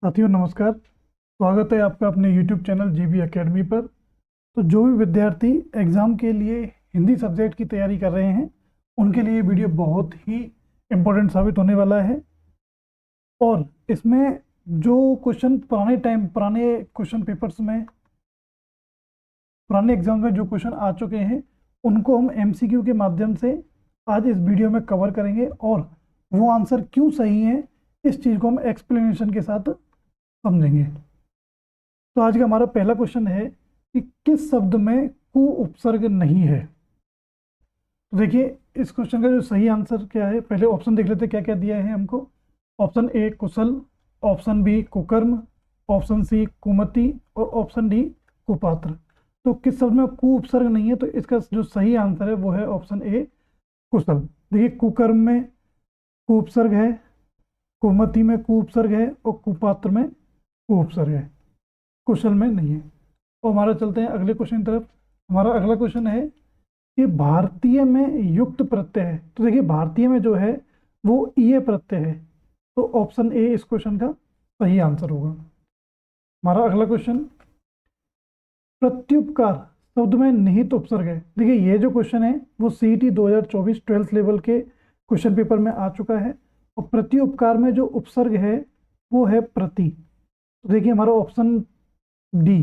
साथियों नमस्कार। स्वागत है आपका अपने YouTube चैनल जीबी एकेडमी पर। तो जो भी विद्यार्थी एग्ज़ाम के लिए हिंदी सब्जेक्ट की तैयारी कर रहे हैं उनके लिए ये वीडियो बहुत ही इम्पोर्टेंट साबित होने वाला है। और इसमें जो क्वेश्चन पुराने क्वेश्चन पेपर्स में, पुराने एग्जाम में जो क्वेश्चन आ चुके हैं उनको हम MCQ के माध्यम से आज इस वीडियो में कवर करेंगे और वो आंसर क्यों सही है इस चीज़ को हम एक्सप्लेनेशन के साथ समझेंगे। तो आज का हमारा पहला क्वेश्चन है कि किस शब्द में कु उपसर्ग नहीं है। तो देखिए इस क्वेश्चन का जो सही आंसर क्या है, पहले ऑप्शन देख लेते हैं क्या क्या दिया है हमको। ऑप्शन ए कुशल, ऑप्शन बी कुकर्म, ऑप्शन सी कुमति और ऑप्शन डी कुपात्र। तो किस शब्द में कु उपसर्ग नहीं है, तो इसका जो सही आंसर है वो है ऑप्शन ए कुशल। देखिए कुकर्म में कु उपसर्ग है, कुमति में कु उपसर्ग है और कुपात्र में कु उपसर्ग है, क्वेश्चन में नहीं है। और हमारा चलते हैं अगले क्वेश्चन की तरफ। हमारा अगला क्वेश्चन है कि भारतीय में युक्त प्रत्यय है। तो देखिए भारतीय में जो है वो ईय प्रत्यय है, तो ऑप्शन ए इस क्वेश्चन का सही आंसर होगा। हमारा अगला क्वेश्चन, प्रत्युपकार शब्द में निहित उपसर्ग है। देखिए ये जो क्वेश्चन है वो CET 2024 12th लेवल के क्वेश्चन पेपर में आ चुका है। और प्रत्युपकार में जो उपसर्ग है वो है प्रति। तो देखिए हमारा ऑप्शन डी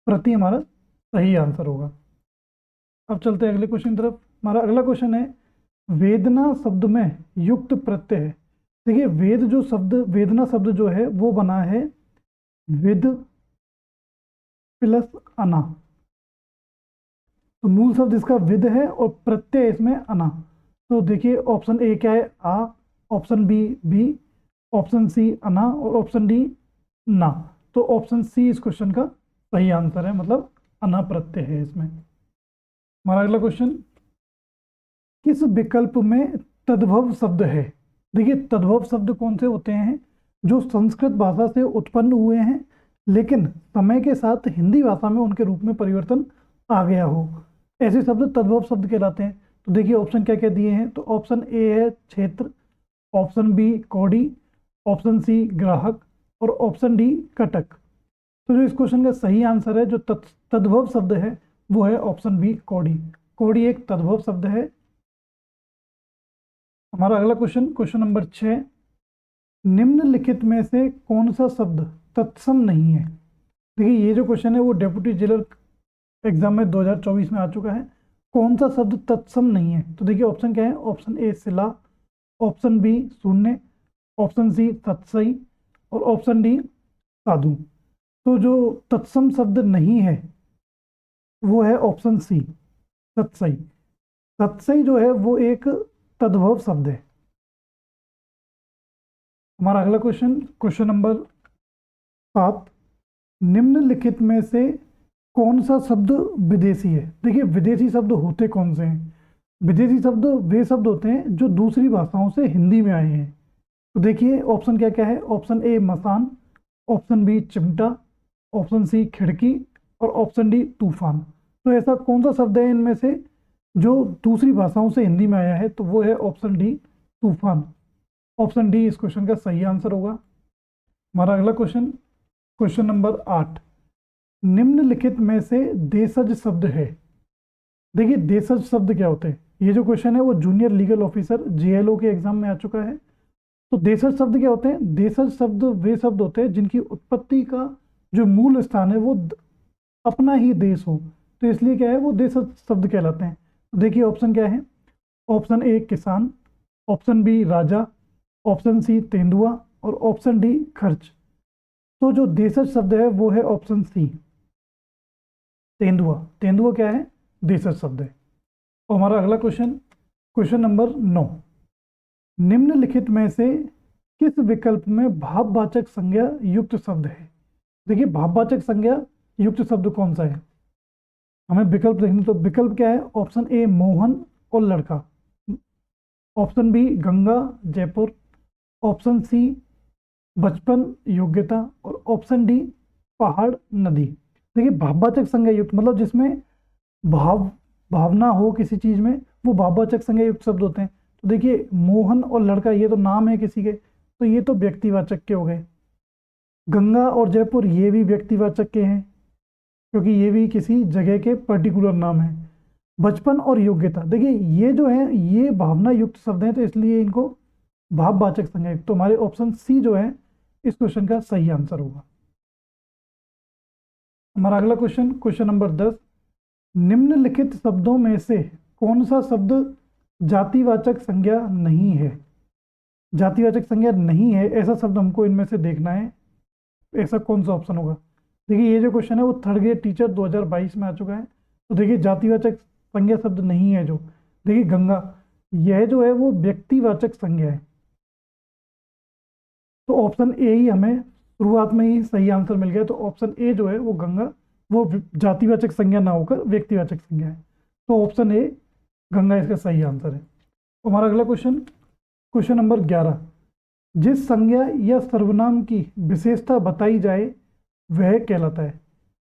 प्रति हमारा सही आंसर होगा। अब चलते हैं अगले क्वेश्चन की तरफ। हमारा अगला क्वेश्चन है वेदना शब्द में युक्त प्रत्यय है। देखिए वेदना शब्द जो है वो बना है विद प्लस अना। तो मूल शब्द इसका विद है और प्रत्यय इसमें अना। तो देखिए ऑप्शन ए क्या है, आ, ऑप्शन बी, ऑप्शन सी अना और ऑप्शन डी ना। तो ऑप्शन सी इस क्वेश्चन का सही आंसर है, मतलब अना प्रत्यय है इसमें। हमारा अगला क्वेश्चन, किस विकल्प में तद्भव शब्द है। देखिए तद्भव शब्द कौन से होते हैं, जो संस्कृत भाषा से उत्पन्न हुए हैं लेकिन समय के साथ हिंदी भाषा में उनके रूप में परिवर्तन आ गया हो, ऐसे शब्द तद्भव शब्द कहलाते हैं। तो देखिए ऑप्शन क्या क्या दिए हैं। तो ऑप्शन ए है क्षेत्र, ऑप्शन बी कौड़ी, ऑप्शन सी ग्राहक और ऑप्शन डी कटक। तो जो इस क्वेश्चन का सही आंसर है, जो तद्भव शब्द है वो है ऑप्शन बी कौड़ी। कौड़ी एक तद्भव शब्द है। हमारा अगला क्वेश्चन नंबर 6, निम्नलिखित में से कौन सा शब्द तत्सम नहीं है। देखिए ये जो क्वेश्चन है वो डेप्यूटी जेलर एग्जाम में 2024 में आ चुका है। कौन सा शब्द तत्सम नहीं है। तो देखिए ऑप्शन क्या है, ऑप्शन ए शिला, ऑप्शन बी शून्य, ऑप्शन सी तत्सई और ऑप्शन डी साधु। तो जो तत्सम शब्द नहीं है वो है ऑप्शन सी तत्सई। तत्सई जो है वो एक तद्भव शब्द है। हमारा अगला क्वेश्चन नंबर 7, निम्नलिखित में से कौन सा शब्द विदेशी है। देखिए विदेशी शब्द होते कौन से हैं। विदेशी शब्द वे शब्द होते हैं जो दूसरी भाषाओं से हिंदी में आए हैं। तो देखिए ऑप्शन क्या क्या है। ऑप्शन ए मसान, ऑप्शन बी चिमटा, ऑप्शन सी खिड़की और ऑप्शन डी तूफान। तो ऐसा कौन सा शब्द है इनमें से जो दूसरी भाषाओं से हिंदी में आया है, तो वो है ऑप्शन डी तूफान। ऑप्शन डी इस क्वेश्चन का सही आंसर होगा। हमारा अगला क्वेश्चन नंबर 8, निम्नलिखित में से देशज शब्द है। देखिए देशज शब्द क्या होते हैं। ये जो क्वेश्चन है वो जूनियर लीगल ऑफिसर JLO के एग्जाम में आ चुका है। तो देशज शब्द क्या होते हैं। देशज शब्द वे शब्द होते हैं जिनकी उत्पत्ति का जो मूल स्थान है वो अपना ही देश हो, तो इसलिए क्या है वो देशज शब्द कहलाते हैं। तो देखिए ऑप्शन क्या है। ऑप्शन ए किसान, ऑप्शन बी राजा, ऑप्शन सी तेंदुआ और ऑप्शन डी खर्च। तो जो देशज शब्द है वो है ऑप्शन सी तेंदुआ। तेंदुआ क्या है, देशज शब्द है। और हमारा अगला क्वेश्चन नंबर 9, निम्नलिखित में से किस विकल्प में भाववाचक संज्ञा युक्त शब्द है। देखिए भाववाचक संज्ञा युक्त शब्द कौन सा है, हमें विकल्प देखने। तो विकल्प क्या है। ऑप्शन ए मोहन और लड़का, option B Ganga Jaipur, option C बचपन योग्यता और ऑप्शन डी पहाड़ नदी। देखिए भाववाचक संज्ञा युक्त मतलब जिसमें भावना हो किसी चीज में, वो भाववाचक संज्ञा युक्त शब्द होते हैं। तो देखिए मोहन और लड़का ये तो नाम है किसी के, तो ये तो व्यक्तिवाचक के हो गए। गंगा और जयपुर ये भी व्यक्तिवाचक के हैं, क्योंकि ये भी किसी जगह के पर्टिकुलर नाम है। बचपन और योग्यता, देखिए ये जो है ये भावना युक्त शब्द हैं, तो इसलिए इनको भाववाचक संज्ञा है। तो हमारे ऑप्शन सी जो है इस क्वेश्चन का सही आंसर होगा। हमारा अगला क्वेश्चन, क्वेश्चन नंबर 10, निम्नलिखित शब्दों में से कौन सा शब्द जातिवाचक संज्ञा नहीं है? जातिवाचक संज्ञा नहीं है ऐसा शब्द हमको इनमें से देखना है, ऐसा कौन सा ऑप्शन होगा। देखिए ये जो क्वेश्चन है वो थर्ड ग्रेड टीचर 2022 में आ चुका है। तो देखिए जातिवाचक संज्ञा शब्द नहीं है जो, देखिए गंगा, यह जो है वो व्यक्तिवाचक संज्ञा है। तो ऑप्शन ए ही हमें शुरुआत में ही सही आंसर मिल गया। तो ऑप्शन ए जो है वो गंगा, वो जातिवाचक संज्ञा ना होकर व्यक्तिवाचक संज्ञा है। तो ऑप्शन ए गंगा इसका सही आंसर है। तो हमारा अगला क्वेश्चन, क्वेश्चन नंबर 11, जिस संज्ञा या सर्वनाम की विशेषता बताई जाए वह कहलाता है।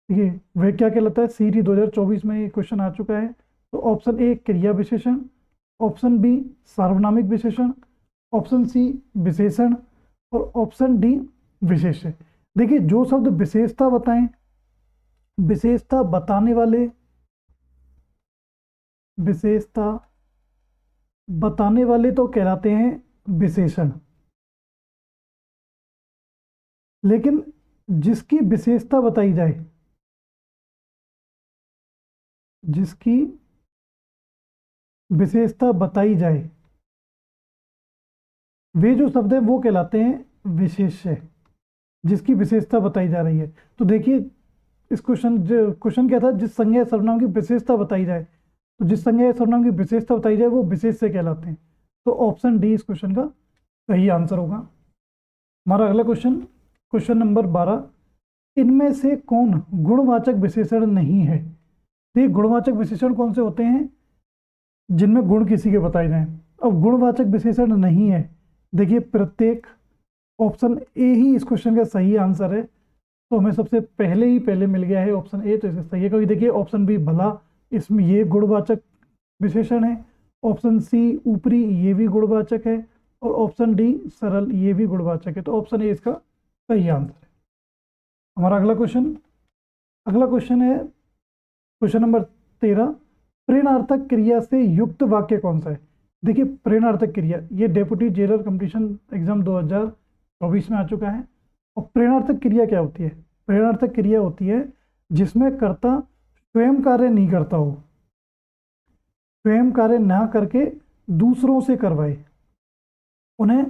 देखिए वह क्या कहलाता है, सीरी 2024 में ये क्वेश्चन आ चुका है। तो ऑप्शन ए क्रिया विशेषण, ऑप्शन बी सार्वनामिक विशेषण, ऑप्शन सी विशेषण और ऑप्शन डी विशेष्य। देखिए जो शब्द विशेषता बताएं, विशेषता बताने वाले, विशेषता बताने वाले तो कहलाते हैं विशेषण, लेकिन जिसकी विशेषता बताई जाए, जिसकी विशेषता बताई जाए वे जो शब्द है वो कहलाते हैं विशेष्य, जिसकी विशेषता बताई जा रही है। तो देखिए इस क्वेश्चन क्या था, जिस संज्ञा या सर्वनाम की विशेषता बताई जाए, तो जिस संज्ञा या सर्वनाम की विशेषता बताई जाए वो विशेष्य कहलाते हैं। तो ऑप्शन डी इस क्वेश्चन का सही आंसर होगा। हमारा अगला क्वेश्चन, क्वेश्चन नंबर 12, इनमें से कौन गुणवाचक विशेषण नहीं है? ये गुणवाचक विशेषण कौन से होते हैं, जिनमें गुण किसी के बताए जाएं। अब गुणवाचक विशेषण नहीं है, देखिए प्रत्येक, ऑप्शन ए ही इस क्वेश्चन का सही आंसर है। तो हमें सबसे पहले मिल गया है ऑप्शन ए, तो इसका सही है। क्योंकि देखिए ऑप्शन बी भला, इसमें ये गुणवाचक विशेषण है, ऑप्शन सी ऊपरी ये भी गुणवाचक है, और ऑप्शन डी सरल ये भी गुणवाचक है। तो ऑप्शन ए इसका सही आंसर है। हमारा अगला क्वेश्चन है क्वेश्चन नंबर 13, प्रेरणार्थक क्रिया से युक्त वाक्य कौन सा है? देखिए प्रेरणार्थक क्रिया ये डेप्यूटी जेलर कंपटीशन एग्जाम 2024 में आ चुका है। और प्रेरणार्थक क्रिया क्या होती है? प्रेरणार्थक क्रिया होती है जिसमें कर्ता स्वयं कार्य नहीं करता हो, स्वयं कार्य ना करके दूसरों से करवाए, उन्हें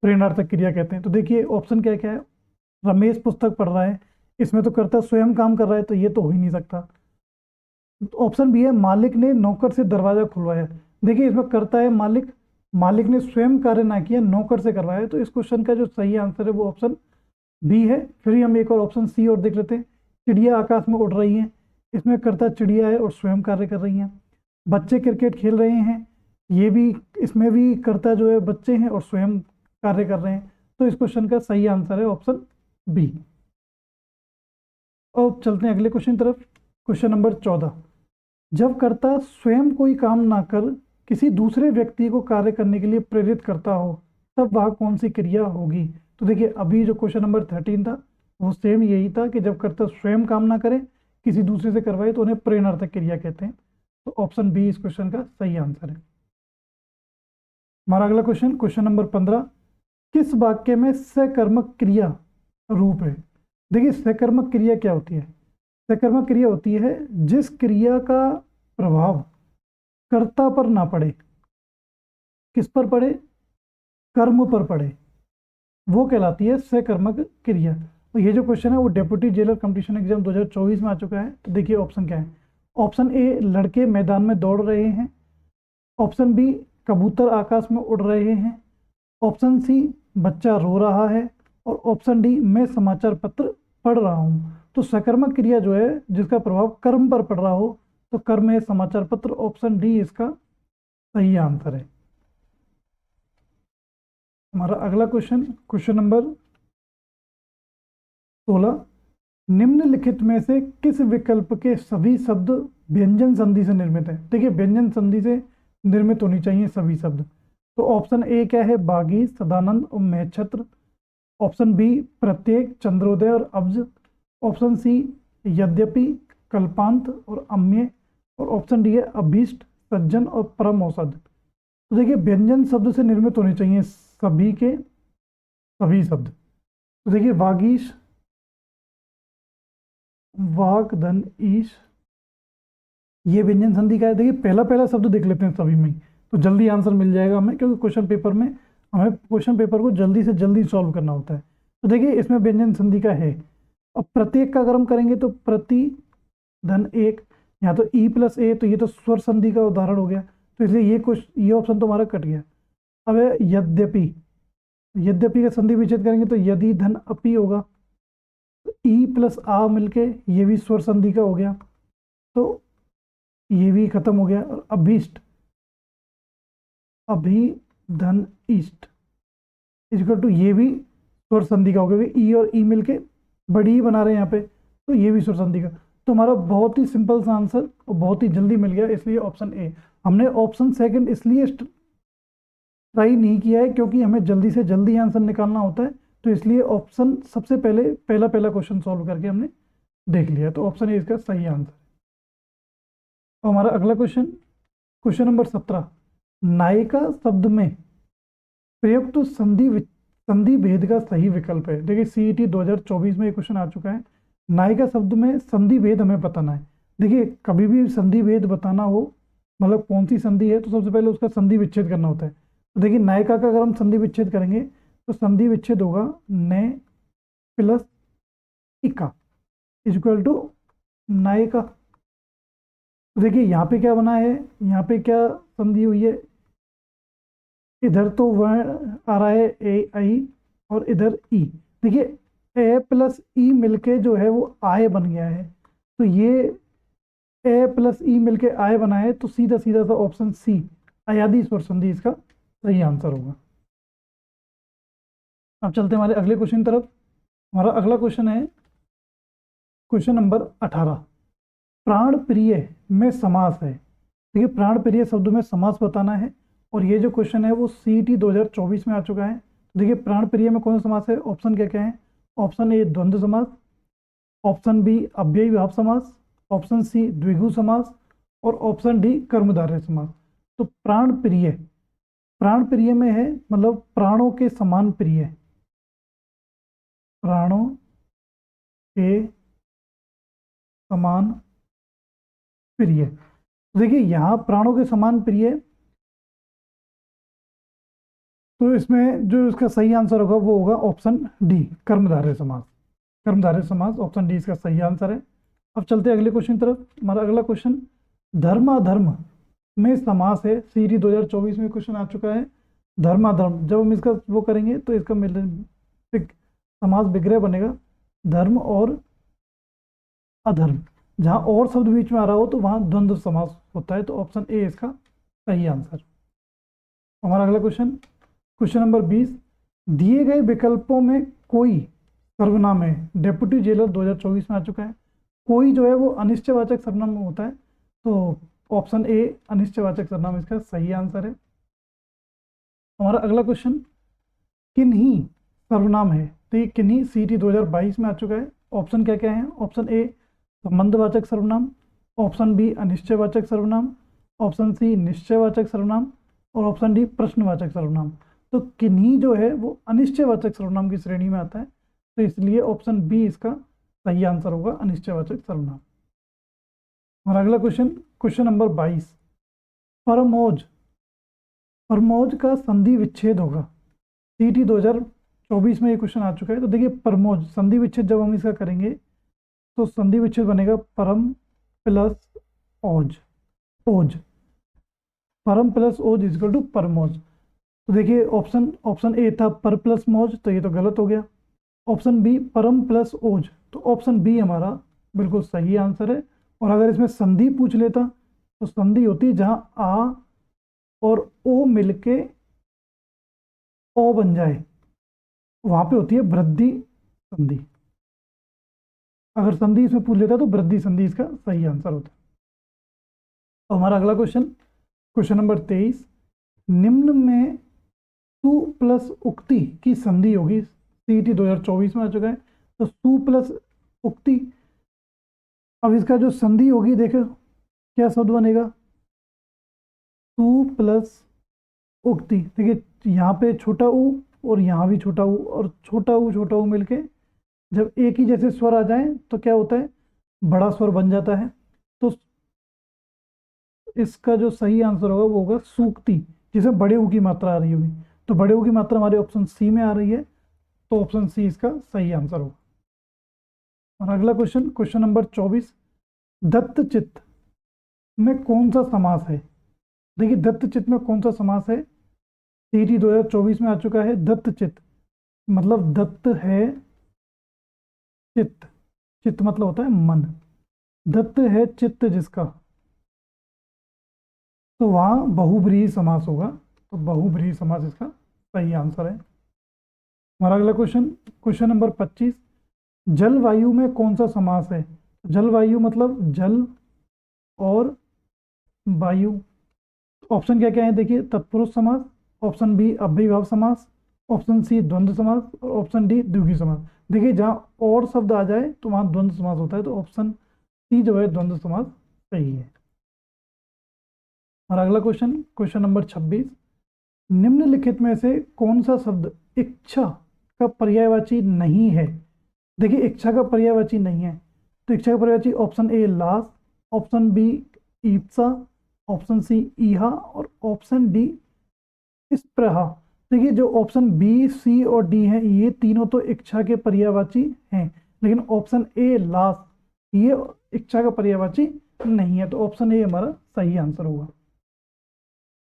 प्रेरणार्थक क्रिया कहते हैं। तो देखिए ऑप्शन क्या क्या है, रमेश पुस्तक पढ़ रहा है, इसमें तो कर्ता स्वयं काम कर रहा है, तो ये तो हो ही नहीं सकता। ऑप्शन बी है मालिक ने नौकर से दरवाजा खुलवाया, देखिए इसमें कर्ता है मालिक, मालिक ने स्वयं कार्य ना किया, नौकर से करवाया। तो इस क्वेश्चन का जो सही आंसर है वो ऑप्शन बी है। फिर हम एक और ऑप्शन सी और देख लेते हैं, चिड़िया आकाश में उड़ रही हैं, इसमें कर्ता चिड़िया है और स्वयं कार्य कर रही हैं। बच्चे क्रिकेट खेल रहे हैं, ये भी, इसमें भी कर्ता जो है बच्चे हैं और स्वयं कार्य कर रहे हैं। तो इस क्वेश्चन का सही आंसर है ऑप्शन बी। और चलते हैं अगले क्वेश्चन की तरफ, क्वेश्चन नंबर 14, जब कर्ता स्वयं कोई काम ना कर किसी दूसरे व्यक्ति को कार्य करने के लिए प्रेरित करता हो तब वह कौन सी क्रिया होगी? तो देखिए अभी जो क्वेश्चन नंबर 13 था वो सेम यही था कि जब कर्ता स्वयं काम ना करे किसी दूसरे से करवाए तो उन्हें प्रेरणार्थक क्रिया कहते हैं। तो ऑप्शन बी इस क्वेश्चन का सही आंसर है। हमारा अगला क्वेश्चन, क्वेश्चन नंबर 15, किस वाक्य में सकर्मक क्रिया रूप है? देखिए सकर्मक क्रिया क्या होती है? सकर्मक क्रिया होती है जिस क्रिया का प्रभाव कर्ता पर ना पड़े, किस पर पड़े? कर्म पर पड़े, वो कहलाती है सकर्मक क्रिया। तो ये जो क्वेश्चन है वो डेप्यूटी जेलर कंपटीशन एग्जाम 2024 में आ चुका है। तो देखिए ऑप्शन क्या है, ऑप्शन ए लड़के मैदान में दौड़ रहे हैं, ऑप्शन बी कबूतर आकाश में उड़ रहे हैं, ऑप्शन सी बच्चा रो रहा है, और ऑप्शन डी मैं समाचार पत्र पढ़ रहा हूँ। तो सकर्मक क्रिया जो है जिसका प्रभाव कर्म पर पड़ रहा हो तो कर्म है समाचार पत्र, ऑप्शन डी इसका सही आंसर है। हमारा अगला क्वेश्चन, क्वेश्चन नंबर 16, निम्नलिखित में से किस विकल्प के सभी शब्द व्यंजन संधि से निर्मित है? देखिए व्यंजन संधि से निर्मित होनी चाहिए सभी शब्द। तो ऑप्शन ए क्या है, बागी, सदानंद और महछत्र, ऑप्शन बी प्रत्येक, चंद्रोदय और अब्ज, ऑप्शन सी यद्यपि, कल्पांत और अम्य, और ऑप्शन डी है अभीष्ट, सज्जन और परम औसत। तो देखिए व्यंजन शब्द से निर्मित होने चाहिए सभी के सभी शब्द। तो देखिए वागीश, वाक, धन, ईश, ये व्यंजन संधि का है। देखिए पहला पहला शब्द देख लेते हैं सभी में, तो जल्दी आंसर मिल जाएगा हमें, क्योंकि क्वेश्चन पेपर में हमें क्वेश्चन पेपर को जल्दी से जल्दी सॉल्व करना होता है। तो देखिए इसमें व्यंजन संधि का है। अब प्रत्येक का अगर हम करेंगे तो प्रति, धन, एक, यहाँ तो ई प्लस ए, तो ये तो स्वर संधि का उदाहरण हो गया, तो इसलिए ये ऑप्शन तो हमारा कट गया। अब है यद्यपि, यद्यपि का संधि विच्छेद करेंगे तो यदि, धन, अपि होगा। ई प्लस आ मिलके ये भी स्वर संधि का हो गया, तो ये भी खत्म हो गया। और अभीष्ट, अभी, धन, इष्ट इक्वल टू ये भी स्वर संधि का हो गया, क्योंकि ई और ई मिलके बड़ी ही बना रहे हैं यहाँ पे, तो ये भी स्वर संधि का। तो हमारा बहुत ही सिंपल सा आंसर और बहुत ही जल्दी मिल गया, इसलिए ऑप्शन ए। हमने ऑप्शन सेकंड इसलिए ट्राई नहीं किया है क्योंकि हमें जल्दी से जल्दी आंसर निकालना होता है, तो इसलिए ऑप्शन सबसे पहले पहला पहला क्वेश्चन सॉल्व करके हमने देख लिया, तो ऑप्शन ए इसका सही आंसर है। तो हमारा अगला क्वेश्चन, क्वेश्चन नंबर 17, नायिका शब्द में प्रयुक्त संधि भेद का सही विकल्प है। देखिए सीईटी 2024 में ये क्वेश्चन आ चुका है। नायिका शब्द में संधि भेद हमें बताना है। देखिए कभी भी संधि भेद बताना हो, मतलब कौन सी संधि है, तो सबसे पहले उसका संधि विच्छेद करना होता है। तो देखिए नायिका का अगर हम संधि विच्छेद करेंगे तो संधि विच्छेद होगा ने प्लस इका इक्वल टू नायिका। तो देखिए यहाँ पे क्या बना है, यहाँ पे क्या संधि हुई है, इधर तो वह आ रहा है ए आई और इधर ई। देखिए ए प्लस ई मिलके जो है वो आय बन गया है, तो ये ए प्लस ई मिलके आय बना है, तो सीधा सीधा सा ऑप्शन सी अयादी स्वर संधि इसका सही आंसर होगा। अब चलते हैं हमारे अगले क्वेश्चन तरफ। हमारा अगला क्वेश्चन है क्वेश्चन नंबर 18, प्राण प्रिय में समास है। देखिए प्राण प्रिय शब्द में समास बताना है, और ये जो क्वेश्चन है वो सीईटी 2024 में आ चुका है। देखिए प्राण प्रिय में कौन सा समास है, ऑप्शन क्या क्या है, ऑप्शन ए द्वंद्व समास, ऑप्शन बी अव्ययी भाव समास, ऑप्शन सी द्विगु समास, और ऑप्शन डी कर्मधारय समास। तो प्राण प्रिय, प्राण प्रिय में है मतलब प्राणों के समान प्रिय, प्राणों के समान प्रिय। देखिए यहाँ प्राणों के समान प्रिय, तो इसमें जो इसका सही आंसर होगा वो होगा ऑप्शन डी कर्मधारय समास। कर्मधारय समास ऑप्शन डी इसका सही आंसर है। अब चलते हैं अगले क्वेश्चन तरफ। हमारा अगला क्वेश्चन धर्माधर्म में समास है। सीईटी 2024 में क्वेश्चन आ चुका है धर्माधर्म। जब हम इसका वो करेंगे तो इसका समास विग्रह बनेगा धर्म और अधर्म। जहाँ और शब्द बीच में आ रहा हो तो वहाँ द्वंद्व समास होता है, तो ऑप्शन ए इसका सही आंसर। हमारा अगला क्वेश्चन, क्वेश्चन नंबर 20, दिए गए विकल्पों में कोई सर्वनाम है। डेप्यूटी जेलर 2024 में आ चुका है। कोई जो है वो अनिश्चयवाचक सर्वनाम होता है, तो ऑप्शन ए अनिश्चयवाचक सर्वनाम इसका सही आंसर है। हमारा अगला क्वेश्चन, किन्हीं सर्वनाम है। तो ये किन्हीं सीईटी 2022 में आ चुका है। ऑप्शन क्या क्या है, ऑप्शन ए संबंधवाचक सर्वनाम, ऑप्शन बी अनिश्चयवाचक सर्वनाम, ऑप्शन सी निश्चयवाचक सर्वनाम, और ऑप्शन डी प्रश्नवाचक सर्वनाम। तो किन्हीं जो है वो अनिश्चयवाचक सर्वनाम की श्रेणी में आता है, तो इसलिए ऑप्शन बी इसका सही आंसर होगा अनिश्चयवाचक सर्वनाम। हमारा अगला क्वेश्चन, क्वेश्चन नंबर 22, परमोज, परमोज का संधि विच्छेद होगा। सीईटी 2024 में ये क्वेश्चन आ चुका है। तो देखिए परमोज संधि विच्छेद जब हम इसका करेंगे तो संधि विच्छेद बनेगा परम प्लस ओज, ओज, परम प्लस ओज इक्वल टू परमोज। तो देखिए ऑप्शन ए था पर प्लस मोज, तो ये तो गलत हो गया। ऑप्शन बी परम प्लस ओज, तो ऑप्शन बी हमारा बिल्कुल सही आंसर है। और अगर इसमें संधि पूछ लेता तो संधि होती है जहां आ और ओ मिलके ओ बन जाए, वहां पे होती है वृद्धि संधि। अगर संधि इसमें पूछ लेता तो वृद्धि संधि इसका सही आंसर होता। तो हमारा अगला क्वेश्चन, क्वेश्चन नंबर 23, निम्न में सु प्लस उक्ति की संधि होगी। CET 2024 में आ चुका है। तो सु प्लस उक्ति, अब इसका जो संधि होगी देखो क्या शब्द बनेगा, सु प्लस उक्ति। देखिए यहाँ पे छोटा ऊ और यहाँ भी छोटा ऊ, और छोटा ऊ मिलके जब एक ही जैसे स्वर आ जाए तो क्या होता है, बड़ा स्वर बन जाता है। तो इसका जो सही आंसर होगा वो होगा सूक्ति, जिसमें बड़े ऊ की मात्रा आ रही होगी। तो बड़े ऊ की मात्रा हमारे ऑप्शन सी में आ रही है, तो ऑप्शन सी इसका सही आंसर होगा। और अगला क्वेश्चन, क्वेश्चन नंबर 24, दत्तचित्त में कौन सा समास है। देखिए दत्तचित्त में कौन सा समास है, CET 2024 में आ चुका है। दत्तचित्त मतलब दत्त है चित्त, चित्त मतलब होता है मन, दत्त है चित्त जिसका, तो वहां बहुब्रीहि समास होगा। तो बहुब्रीहि समास इसका सही आंसर है। हमारा अगला क्वेश्चन, क्वेश्चन नंबर 25, जलवायु में कौन सा समास है। जलवायु मतलब जल और वायु। ऑप्शन क्या क्या है देखिए, तत्पुरुष समास, ऑप्शन बी अव्ययीभाव समास, ऑप्शन सी द्वंद्व समास, और ऑप्शन डी द्विगुणी समास। देखिए जहाँ और शब्द आ जाए तो वहां द्वंद्व समास होता है, तो ऑप्शन सी जो है द्वंद्व समास सही है। और अगला क्वेश्चन, क्वेश्चन नंबर 26, निम्नलिखित में से कौन सा शब्द इच्छा का पर्यायवाची नहीं है। देखिए इच्छा का पर्यायवाची नहीं है, तो इच्छा का पर्यायवाची ऑप्शन ए लास, ऑप्शन बी ईप्सा, ऑप्शन सी ईहा, और ऑप्शन डी स्पृहा। देखिए जो ऑप्शन बी सी और डी है ये तीनों तो इच्छा के पर्यायवाची हैं, लेकिन ऑप्शन ए लास ये इच्छा का पर्यायवाची नहीं है, तो ऑप्शन ए हमारा सही आंसर होगा।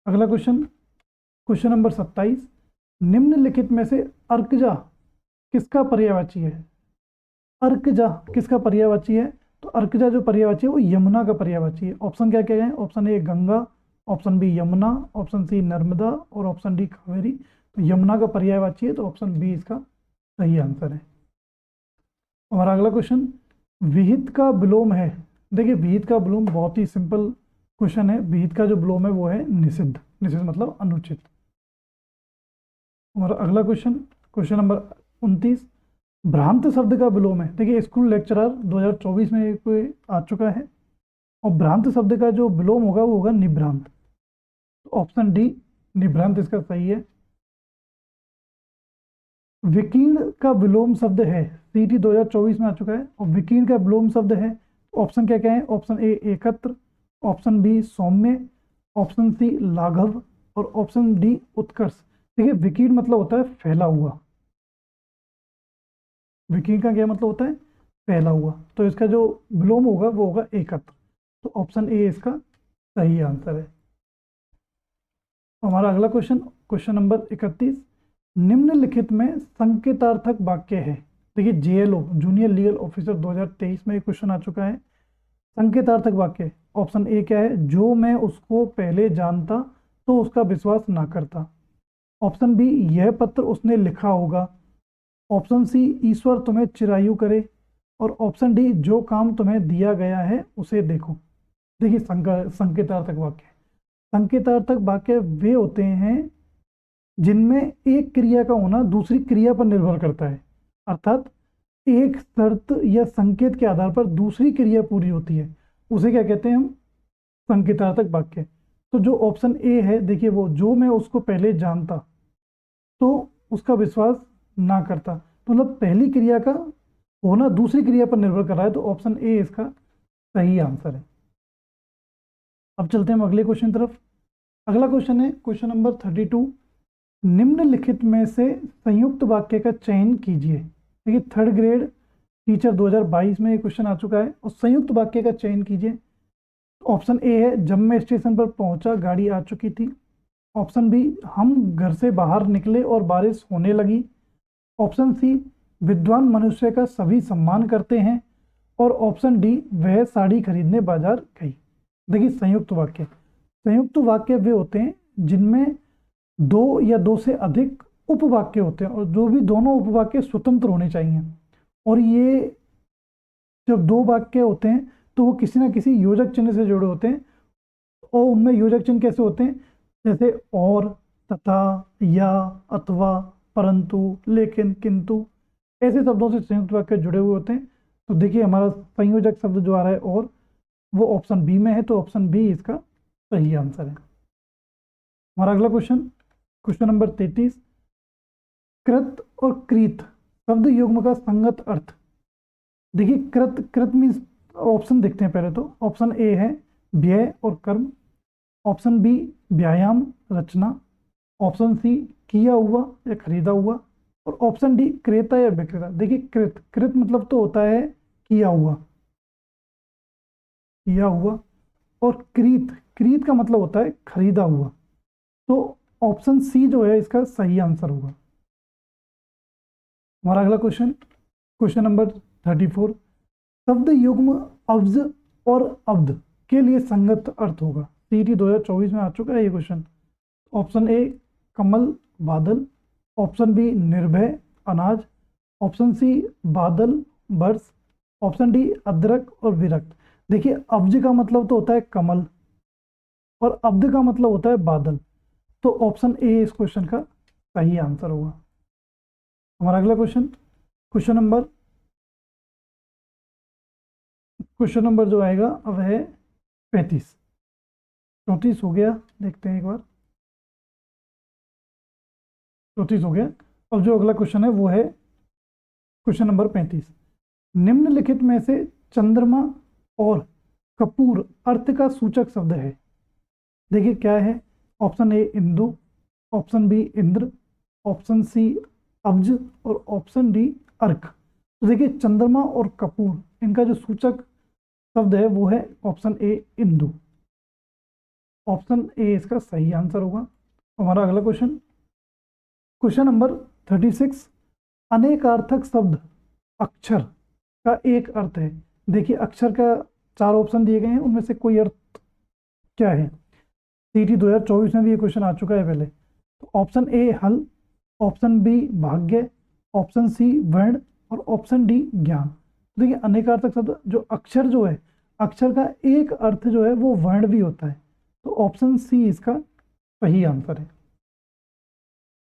अगला क्वेश्चन, क्वेश्चन नंबर 27, निम्नलिखित में से अर्कजा किसका पर्यायवाची है। अर्कजा किसका पर्यायवाची है, तो अर्कजा जो पर्यायवाची है वो यमुना का पर्यायवाची है। ऑप्शन क्या क्या है, option A Ganga, option B Yamuna, option C Narmada, और ऑप्शन डी कावेरी। तो यमुना का पर्यायवाची है, तो ऑप्शन बी इसका सही आंसर है। हमारा अगला क्वेश्चन, विहित का विलोम है। देखिए विहित का विलोम बहुत ही सिंपल क्वेश्चन है, विहित का जो विलोम है वो है निषिद्ध, निषिद्ध मतलब अनुचित। हमारा अगला क्वेश्चन, क्वेश्चन नंबर 29, भ्रांत शब्द का विलोम है। देखिए स्कूल लेक्चरर 2024 में कोई आ चुका है, और भ्रांत शब्द का जो विलोम होगा वो होगा निभ्रांत। तो ऑप्शन डी निभ्रांत इसका सही है। विकीर्ण का विलोम शब्द है, CET 2024 में आ चुका है, और विकीर्ण का विलोम शब्द है। ऑप्शन क्या क्या है, ऑप्शन ए एकत्र, ऑप्शन बी सौम्य, ऑप्शन सी लाघव, और ऑप्शन डी उत्कर्ष। देखिए विकीर्ण मतलब होता है फैला हुआ, विकीर्ण का क्या मतलब होता है, फैला हुआ, तो इसका जो विलोम होगा वो होगा एकत्र। तो ऑप्शन ए इसका सही आंसर है। हमारा अगला क्वेश्चन, क्वेश्चन नंबर 31, निम्नलिखित में संकेतार्थक वाक्य है। देखिए JLO जूनियर लीगल ऑफिसर 2023 में एक क्वेश्चन आ चुका है। संकेतार्थक वाक्य, ऑप्शन ए क्या है, जो मैं उसको पहले जानता तो उसका विश्वास ना करता, ऑप्शन बी यह पत्र उसने लिखा होगा, ऑप्शन सी ईश्वर तुम्हें चिरायु करे, और ऑप्शन डी जो काम तुम्हें दिया गया है उसे देखो। देखिए संकेतार्थक वाक्य, संकेतार्थक वाक्य वे होते हैं जिनमें एक क्रिया का होना दूसरी क्रिया पर निर्भर करता है, अर्थात एक शर्त या संकेत के आधार पर दूसरी क्रिया पूरी होती है, उसे क्या कहते हैं हम, संकेतार्थक वाक्य। तो जो ऑप्शन ए है देखिए, वो जो मैं उसको पहले जानता तो उसका विश्वास ना करता, तो मतलब पहली क्रिया का होना दूसरी क्रिया पर निर्भर कर रहा है, तो ऑप्शन ए इसका सही आंसर है। अब चलते हैं हम अगले क्वेश्चन तरफ। अगला क्वेश्चन है क्वेश्चन नंबर 32, निम्नलिखित में से संयुक्त वाक्य का चयन कीजिए। देखिए थर्ड ग्रेड टीचर 2022 में ये क्वेश्चन आ चुका है, और संयुक्त वाक्य का चयन कीजिए। ऑप्शन ए है जब मैं स्टेशन पर पहुंचा गाड़ी आ चुकी थी, ऑप्शन बी हम घर से बाहर निकले और बारिश होने लगी, ऑप्शन सी विद्वान मनुष्य का सभी सम्मान करते हैं, और ऑप्शन डी वह साड़ी खरीदने बाजार गई। देखिए संयुक्त वाक्य, संयुक्त वाक्य वे होते हैं जिनमें दो या दो से अधिक उपवाक्य होते हैं, और जो भी दोनों उपवाक्य स्वतंत्र होने चाहिए, और ये जब दो वाक्य होते हैं तो वो किसी ना किसी योजक चिन्ह से जुड़े होते हैं, और उनमें योजक चिन्ह कैसे होते हैं, जैसे और, तथा, या, अथवा, परंतु, लेकिन, किंतु, ऐसे शब्दों से संयुक्त वाक्य जुड़े हुए होते हैं। तो देखिए हमारा संयोजक शब्द जो आ रहा है और, वो ऑप्शन बी में है, तो ऑप्शन बी इसका सही आंसर है। हमारा अगला क्वेश्चन, क्वेश्चन नंबर 33, कृत और कृत शब्द युग्म का संगत अर्थ। देखिए कृत, कृत मीन्स, ऑप्शन देखते हैं पहले। तो ऑप्शन ए है व्यय और कर्म, ऑप्शन बी व्यायाम रचना, ऑप्शन सी किया हुआ या खरीदा हुआ, और ऑप्शन डी क्रेता या विक्रेता। देखिए कृत, कृत मतलब तो होता है किया हुआ, किया हुआ, और क्रीत, क्रीत का मतलब होता है खरीदा हुआ। तो ऑप्शन सी जो है इसका सही आंसर होगा। हमारा अगला क्वेश्चन, क्वेश्चन नंबर 34, शब्द युग्म अब्ज और अब्द के लिए संगत अर्थ होगा। सीटी 2024 में आ चुका है ये क्वेश्चन। ऑप्शन ए कमल बादल, ऑप्शन बी निर्भय अनाज, ऑप्शन सी बादल वर्ष, ऑप्शन डी अदरक और विरक्त। देखिए अब्ज का मतलब तो होता है कमल और अब्द का मतलब होता है बादल, तो ऑप्शन ए इस क्वेश्चन का सही आंसर होगा। हमारा अगला क्वेश्चन, क्वेश्चन नंबर जो आएगा अब है 35, 34 हो गया, देखते हैं एक बार, 34 हो गया। अब जो अगला क्वेश्चन है वो है क्वेश्चन नंबर 35, निम्नलिखित में से चंद्रमा और कपूर अर्थ का सूचक शब्द है। देखिए क्या है, ऑप्शन ए इंदु, option B Indra, option C अब्ज और ऑप्शन डी अर्क। तो देखिए चंद्रमा और कपूर, इनका जो सूचक शब्द है वो है ऑप्शन ए इंदु। ऑप्शन ए इसका सही आंसर होगा। हमारा अगला क्वेश्चन, क्वेश्चन नंबर 36, अनेकार्थक शब्द अक्षर का एक अर्थ है। देखिए अक्षर का 4 ऑप्शन दिए गए हैं, उनमें से कोई अर्थ क्या है। सीटी 2024 में भी ये क्वेश्चन आ चुका है पहले। तो ऑप्शन ए हल, ऑप्शन बी भाग्य, ऑप्शन सी वर्ण और ऑप्शन डी ज्ञान। तो देखिए अनेकार्थक शब्द जो अक्षर जो है, अक्षर का एक अर्थ जो है वो वर्ण भी होता है, तो ऑप्शन सी इसका सही आंसर है।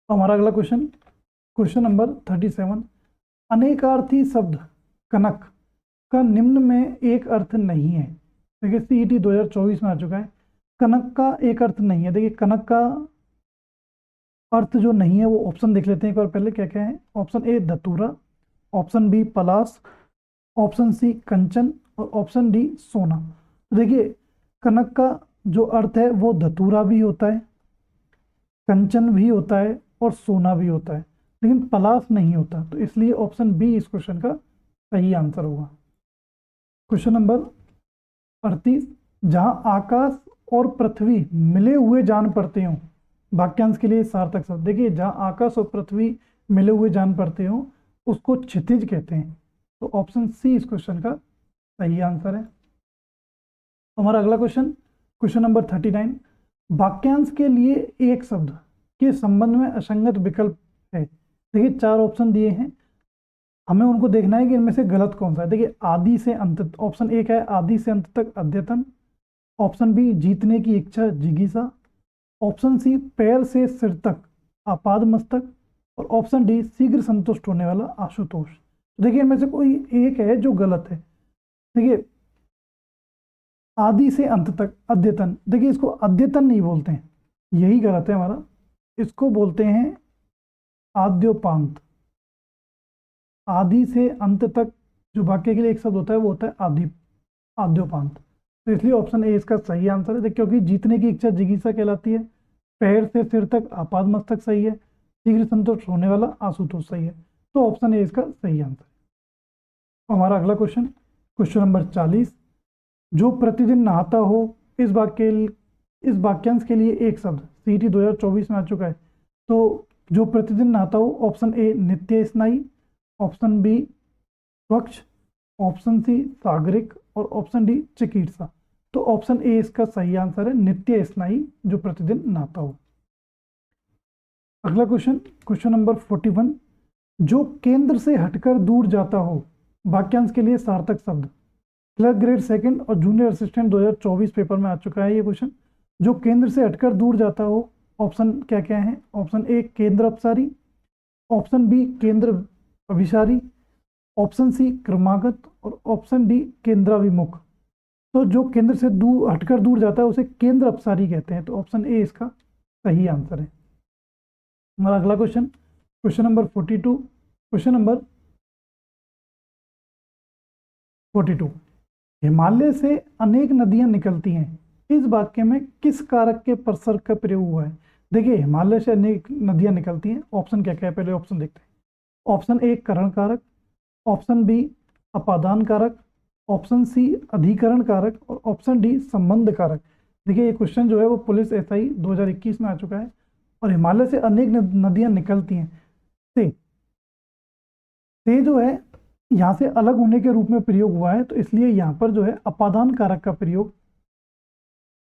हमारा अगला क्वेश्चन, क्वेश्चन नंबर 37, अनेकार्थी शब्द कनक का निम्न में एक अर्थ नहीं है। देखिए सीईटी 2024 में आ चुका है, कनक का एक अर्थ नहीं है। देखिए कनक का अर्थ जो नहीं है वो ऑप्शन देख लेते हैं एक बार पहले क्या क्या है। ऑप्शन ए धतूरा, ऑप्शन बी पलास, ऑप्शन सी कंचन और ऑप्शन डी सोना। तो देखिए कनक का जो अर्थ है वो धतूरा भी होता है, कंचन भी होता है और सोना भी होता है, लेकिन पलास नहीं होता, तो इसलिए ऑप्शन बी इस क्वेश्चन का सही आंसर होगा। क्वेश्चन नंबर 38, जहां आकाश और पृथ्वी मिले हुए जान पड़ते हो, वाक्यांश के लिए सार्थक शब्द। देखिए जहां आकाश और पृथ्वी मिले हुए जान पड़ते हो उसको क्षितिज कहते हैं, तो ऑप्शन सी इस क्वेश्चन का सही आंसर है। हमारा अगला क्वेश्चन, क्वेश्चन नंबर 39, वाक्यांश के लिए एक शब्द के संबंध में असंगत विकल्प है। देखिए 4 ऑप्शन दिए हैं, हमें उनको देखना है कि इनमें से गलत कौन सा है। देखिए आदि से अंत, ऑप्शन एक है आदि से अंत तक अद्यतन, ऑप्शन बी जीतने की इच्छा जिज्ञासा, ऑप्शन सी पैर से सिर तक आपाद मस्तक और ऑप्शन डी शीघ्र संतुष्ट होने वाला आशुतोष। देखिए इनमें से कोई एक है जो गलत है। देखिए आदि से अंत तक अद्यतन, देखिए इसको अद्यतन नहीं बोलते हैं, यही गलत है हमारा, इसको बोलते हैं आद्योपांत। आदि से अंत तक जो वाक्य के लिए एक शब्द होता है वो होता है आदि, आद्योपांत। तो इसलिए ऑप्शन ए इसका सही आंसर है, क्योंकि जीतने की इच्छा जिज्ञासा कहलाती है, पैर से सिर तक आपाद मस्तक सही है, शीघ्र संतुष्ट होने वाला आशुतोष सही है, तो ऑप्शन ए इसका सही आंसर है। हमारा अगला क्वेश्चन, क्वेश्चन नंबर 40, जो प्रतिदिन नहाता हो, इस वाक्यांश के लिए एक शब्द। सीटी 2024 में आ चुका है, तो जो प्रतिदिन नहाता हो, ऑप्शन ए नित्य स्नायी, ऑप्शन बी स्वच्छ, ऑप्शन सी सागरिक और ऑप्शन डी चिकित्सा। तो ऑप्शन ए इसका सही आंसर है, नित्य स्नायी जो प्रतिदिन नहाता हो। अगला क्वेश्चन, क्वेश्चन नंबर 41, जो केंद्र से हटकर दूर जाता हो, वाक्यांश के लिए सार्थक शब्द। क्लर्क ग्रेड सेकंड और जूनियर असिस्टेंट 2024 पेपर में आ चुका है ये क्वेश्चन। जो केंद्र से हटकर दूर जाता हो, ऑप्शन क्या क्या है। ऑप्शन ए केंद्र अपसारी, ऑप्शन बी केंद्र अभिसारी, ऑप्शन सी क्रमागत और ऑप्शन डी केंद्राभिमुख। तो जो केंद्र से दूर हटकर दूर जाता है उसे केंद्र अपसारी कहते हैं। तो ऑप्शन ए इसका सही आंसर है। हमारा अगला question, question number 42, question number 42, Himalaya से अनेक नदियां निकलती हैं, इस वाक्य में किस कारक के प्रसर्ग का प्रयोग हुआ है? देखिए हिमालय से अनेक नदियां निकलती हैं, ऑप्शन क्या क्या है पहले ऑप्शन देखते हैं। ऑप्शन ए करण कारक, ऑप्शन बी अपादान कारक, ऑप्शन सी अधिकरण कारक और ऑप्शन डी संबंध कारक। देखिए ये क्वेश्चन जो है वो पुलिस एसआई 2021 में आ चुका है। और हिमालय से अनेक नदियां निकलती हैं से जो है यहाँ से अलग होने के रूप में प्रयोग हुआ है, तो इसलिए यहाँ पर जो है अपादान कारक का प्रयोग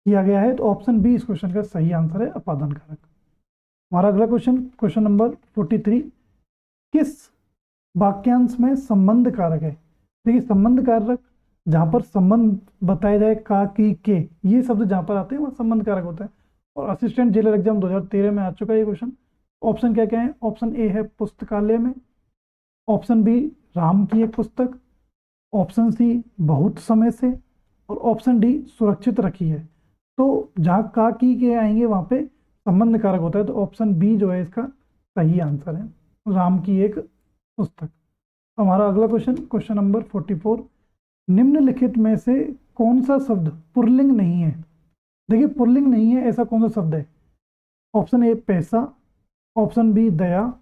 किया गया है। तो ऑप्शन बी इस क्वेश्चन का सही आंसर है, अपादान कारक। हमारा अगला क्वेश्चन, क्वेश्चन नंबर 43, किस वाक्यांश में संबंध कारक है? देखिए संबंध कारक जहाँ पर संबंध बताया जाए का की के, ये शब्द जहाँ पर आते हैं वहाँ संबंध कारक होता है। और असिस्टेंट जेलर एग्जाम 2013 में आ चुका है ये क्वेश्चन। ऑप्शन क्या क्या है? ऑप्शन ए है पुस्तकालय में, ऑप्शन बी राम की एक पुस्तक, ऑप्शन सी बहुत समय से और ऑप्शन डी सुरक्षित रखी है। तो जहाँ का की के आएंगे वहाँ पे संबंध कारक होता है। तो ऑप्शन बी जो है इसका सही आंसर है, राम की एक पुस्तक। हमारा अगला क्वेश्चन, क्वेश्चन नंबर 44, निम्नलिखित में से कौन सा शब्द पुल्लिंग नहीं है? देखिए पुल्लिंग नहीं है ऐसा कौन सा शब्द है? ऑप्शन ए पैसा, ऑप्शन बी दया,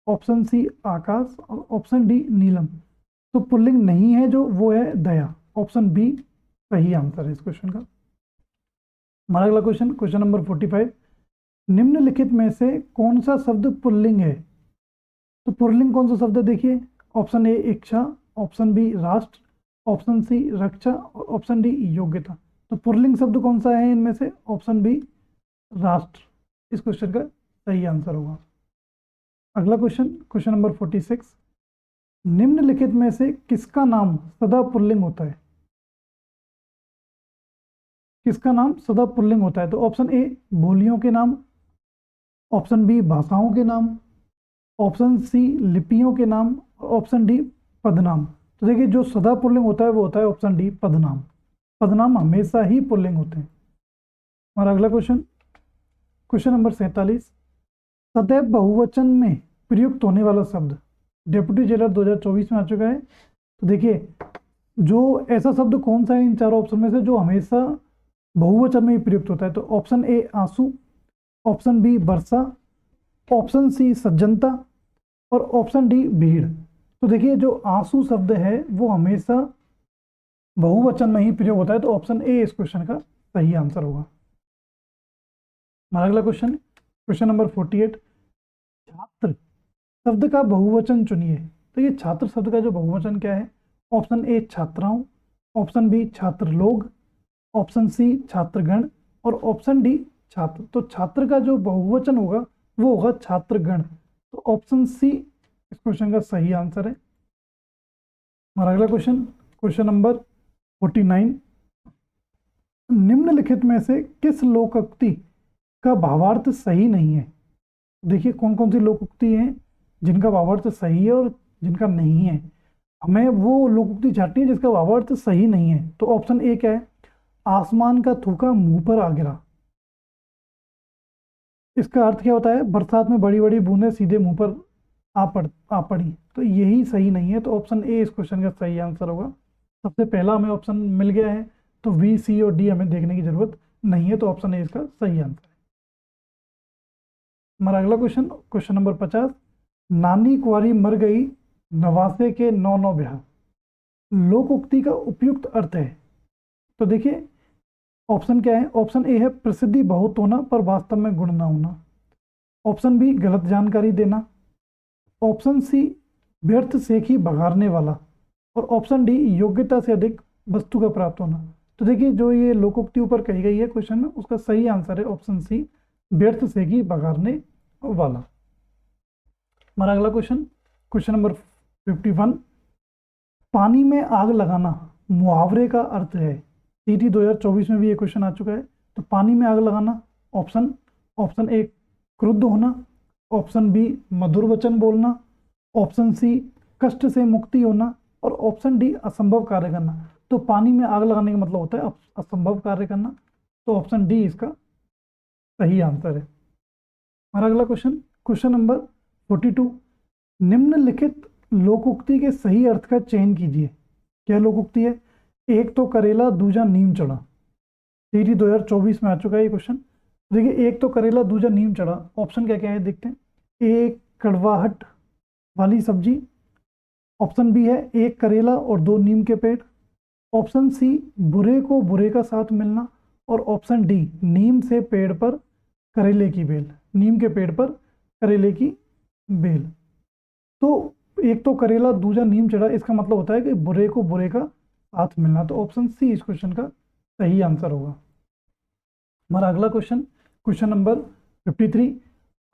ऑप्शन सी आकाश और ऑप्शन डी नीलम। तो पुल्लिंग नहीं है जो वो है दया, ऑप्शन बी सही आंसर है इस क्वेश्चन का। हमारा अगला क्वेश्चन, क्वेश्चन नंबर 45, निम्नलिखित में से कौन सा शब्द पुल्लिंग है? तो पुल्लिंग कौन सा शब्द है? देखिए ऑप्शन ए इच्छा, ऑप्शन बी राष्ट्र, ऑप्शन सी रक्षा और ऑप्शन डी योग्यता। तो पुल्लिंग शब्द कौन सा है इनमें से? ऑप्शन बी राष्ट्र इस क्वेश्चन का सही आंसर होगा। अगला क्वेश्चन, क्वेश्चन नंबर 46, निम्नलिखित में से किसका नाम सदा पुल्लिंग होता है? किसका नाम सदा पुल्लिंग होता है? तो ऑप्शन ए बोलियों के नाम, ऑप्शन बी भाषाओं के नाम, ऑप्शन सी लिपियों के नाम और ऑप्शन डी पदनाम। तो देखिए जो सदा पुल्लिंग होता है वो होता है ऑप्शन डी पदनाम। पदनाम हमेशा ही पुल्लिंग होते हैं। हमारा अगला क्वेश्चन, क्वेश्चन नंबर 47, सदैव बहुवचन में प्रयुक्त होने वाला शब्द, डेप्यूटी जेलर 2024 में आ चुका है। तो देखिए जो ऐसा शब्द कौन सा है इन चारों ऑप्शन में से जो हमेशा बहुवचन में ही प्रयुक्त होता है? तो ऑप्शन ए आंसू, ऑप्शन बी वर्षा, ऑप्शन सी सज्जनता और ऑप्शन डी भीड़। तो देखिए जो आंसू शब्द है वो हमेशा बहुवचन में ही प्रयोग होता है। तो ऑप्शन ए इस क्वेश्चन का सही आंसर होगा। हमारा अगला क्वेश्चन, क्वेश्चन नंबर 48, छात्र शब्द का बहुवचन चुनिए। तो ये छात्र शब्द का जो बहुवचन क्या है? ऑप्शन ए छात्राओं, ऑप्शन बी छात्र लोग, ऑप्शन सी छात्रगण और ऑप्शन डी छात्र। तो छात्र का जो बहुवचन होगा वो होगा छात्रगण। तो ऑप्शन सी इस क्वेश्चन का सही आंसर है। हमारा अगला क्वेश्चन, क्वेश्चन नंबर 49, निम्नलिखित में से किस लोकोक्ति का भावार्थ सही नहीं है? देखिए कौन कौन सी लोकोक्ति हैं जिनका भावार्थ सही है और जिनका नहीं है। हमें वो लोकोक्ति छांटनी है जिसका भावार्थ सही नहीं है। तो ऑप्शन ए क्या है? आसमान का थूका मुंह पर आ गिरा। इसका अर्थ क्या होता है? बरसात में बड़ी बड़ी बूंदें सीधे मुंह पर आ पड़ी। तो यही सही नहीं है। तो ऑप्शन ए इस क्वेश्चन का सही आंसर होगा। सबसे पहला हमें ऑप्शन मिल गया है तो बी, सी और डी हमें देखने की जरूरत नहीं है। तो ऑप्शन ए इसका सही आंसर है। हमारा अगला क्वेश्चन, क्वेश्चन नंबर 50, नानी कुंवारी मर गई नवासे के 9 ब्याह, लोकोक्ति का उपयुक्त अर्थ है। तो देखिए ऑप्शन क्या है? ऑप्शन ए है प्रसिद्धि बहुत होना पर वास्तव में गुण ना होना, ऑप्शन बी गलत जानकारी देना, ऑप्शन सी व्यर्थ सेखी बघारने वाला और ऑप्शन डी योग्यता से अधिक वस्तु का प्राप्त होना। तो देखिए जो ये लोकोक्ति ऊपर कही गई है क्वेश्चन में उसका सही आंसर है ऑप्शन सी व्यर्थ सेखी बघारने वाला। हमारा अगला क्वेश्चन, क्वेश्चन नंबर 51, पानी में आग लगाना मुहावरे का अर्थ है। सीटी 2024 में भी ये क्वेश्चन आ चुका है। तो पानी में आग लगाना ऑप्शन ए क्रुद्ध होना, ऑप्शन बी मधुर वचन बोलना, ऑप्शन सी कष्ट से मुक्ति होना, और ऑप्शन डी असंभव कार्य करना। तो पानी में आग लगाने का मतलब होता है असंभव कार्य करना, तो ऑप्शन डी इसका सही आंसर है। हमारा अगला क्वेश्चन, क्वेश्चन नंबर 42, निम्नलिखित लोकोक्ति के सही अर्थ का चयन कीजिए। क्या लोकोक्ति है? एक तो करेला दूजा नीम चढ़ा। सीटी 2024 में आ चुका है ये क्वेश्चन। देखिए, एक तो करेला दूजा नीम चढ़ा, ऑप्शन क्या क्या है देखते हैं। एक कड़वाहट वाली सब्जी, ऑप्शन बी है एक करेला और दो नीम के पेड़, ऑप्शन सी बुरे को बुरे का साथ मिलना, और ऑप्शन डी नीम से पेड़ पर करेले की बेल, नीम के पेड़ पर करेले की बेल। तो एक तो करेला दूजा नीम चढ़ा, इसका मतलब होता है कि बुरे को बुरे का साथ मिलना, तो ऑप्शन सी इस क्वेश्चन का सही आंसर होगा। हमारा अगला क्वेश्चन, क्वेश्चन नंबर 53,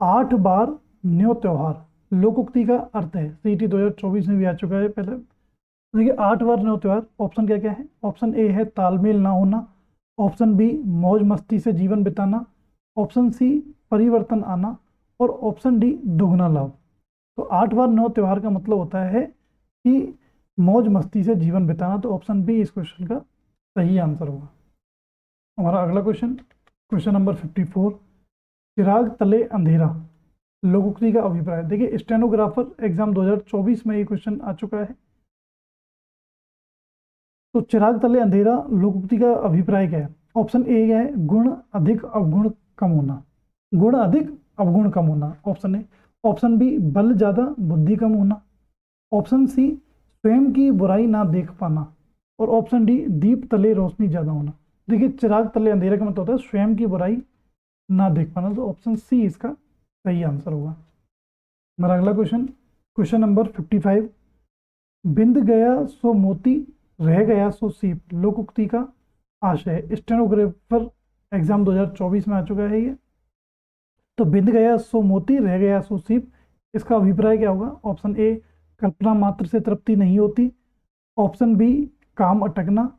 8 बार न्यो त्योहार लोकोक्ति का अर्थ है। सीटी 2024 में भी आ चुका है पहले। देखिए, 8 बार न्यो त्योहार, ऑप्शन क्या क्या है। ऑप्शन ए है तालमेल ना होना, ऑप्शन बी मौज मस्ती से जीवन बिताना, ऑप्शन सी परिवर्तन आना, और ऑप्शन डी दुगना लाभ। तो 8 बार न्यो त्योहार का मतलब होता है कि मौज मस्ती से जीवन बिताना, तो ऑप्शन बी इस क्वेश्चन का सही आंसर होगा। हमारा अगला क्वेश्चन, क्वेश्चन नंबर 54, चिराग तले अंधेरा लोकोक्ति का अभिप्राय। देखिए, स्टेनोग्राफर एग्जाम 2024 में ये क्वेश्चन आ चुका है। तो चिराग तले अंधेरा लोकोक्ति का अभिप्राय क्या है। ऑप्शन ए है गुण अधिक अवगुण कम होना, गुण अधिक अवगुण कम होना, ऑप्शन ए। ऑप्शन बी बल ज्यादा बुद्धि कम होना, ऑप्शन सी स्वयं की बुराई ना देख पाना, और ऑप्शन डी दीप तले रोशनी ज्यादा होना। देखिए, चिराग तले अंधेरा का मतलब होता है स्वयं की बुराई ना देख पाना, तो ऑप्शन सी इसका सही आंसर होगा। हमारा अगला क्वेश्चन, क्वेश्चन नंबर 55, बिंद गया सो मोती रह गया सो सीप लोकोक्ति का आशय। स्टेनोग्राफर एग्जाम 2024 में आ चुका है ये। तो बिंद गया सो मोती रह गया सो सीप, इसका अभिप्राय क्या होगा। ऑप्शन ए कल्पना मात्र से तृप्ति नहीं होती, ऑप्शन बी काम अटकना,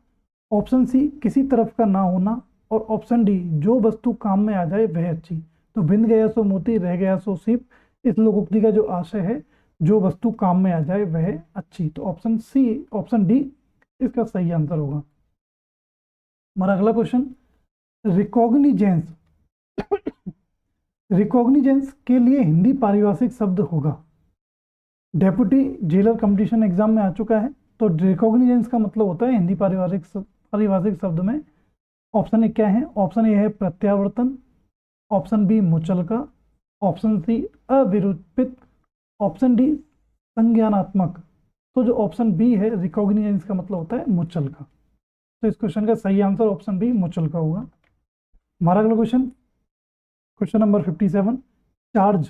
ऑप्शन सी किसी तरफ का ना होना, और ऑप्शन डी जो वस्तु काम में आ जाए वह अच्छी। तो बिंद गया सो मोती रह गया सो सीप, इस लोकोक्ति का जो आशय है जो वस्तु काम में आ जाए वह अच्छी, तो ऑप्शन सी, ऑप्शन डी इसका सही आंसर होगा। हमारा अगला क्वेश्चन, रिकॉग्निजेंस रिकॉग्निजेंस के लिए हिंदी पारिभाषिक शब्द होगा। डेप्यूटी जेलर कंपटीशन एग्जाम में आ चुका है। तो रिकॉग्निजेंस का मतलब होता है हिंदी पारिभाषिक शब्द में, ऑप्शन ए क्या है। ऑप्शन ए है प्रत्यावर्तन, ऑप्शन बी मुचलका, ऑप्शन सी अविरूपित, ऑप्शन डी संज्ञानात्मक। तो जो ऑप्शन बी है रिकॉग्निजेंस का मतलब होता है मुचलका, तो इस क्वेश्चन का सही आंसर ऑप्शन बी मुचलका होगा। हमारा अगला क्वेश्चन, क्वेश्चन नंबर 57, चार्ज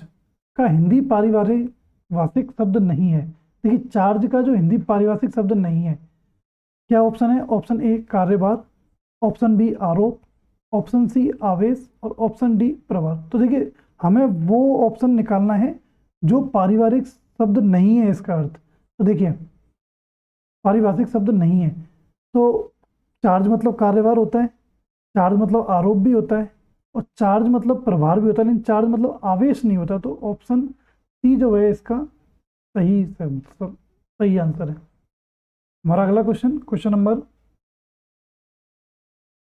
का हिंदी पारिभाषिक शब्द नहीं है। देखिए, चार्ज का जो हिंदी पारिभाषिक शब्द नहीं है, क्या ऑप्शन है। ऑप्शन ए कार्यभार, ऑप्शन बी आरोप, ऑप्शन सी आवेश, और ऑप्शन डी प्रभार। तो देखिए, हमें वो ऑप्शन निकालना है जो पारिवारिक शब्द नहीं है इसका अर्थ। तो देखिए, पारिभाषिक शब्द नहीं है, तो चार्ज मतलब कार्यभार होता है, चार्ज मतलब आरोप भी होता है, और चार्ज मतलब प्रभार भी होता है, लेकिन चार्ज मतलब आवेश नहीं होता। तो ऑप्शन सी जो है इसका सही आंसर है। हमारा अगला क्वेश्चन, क्वेश्चन नंबर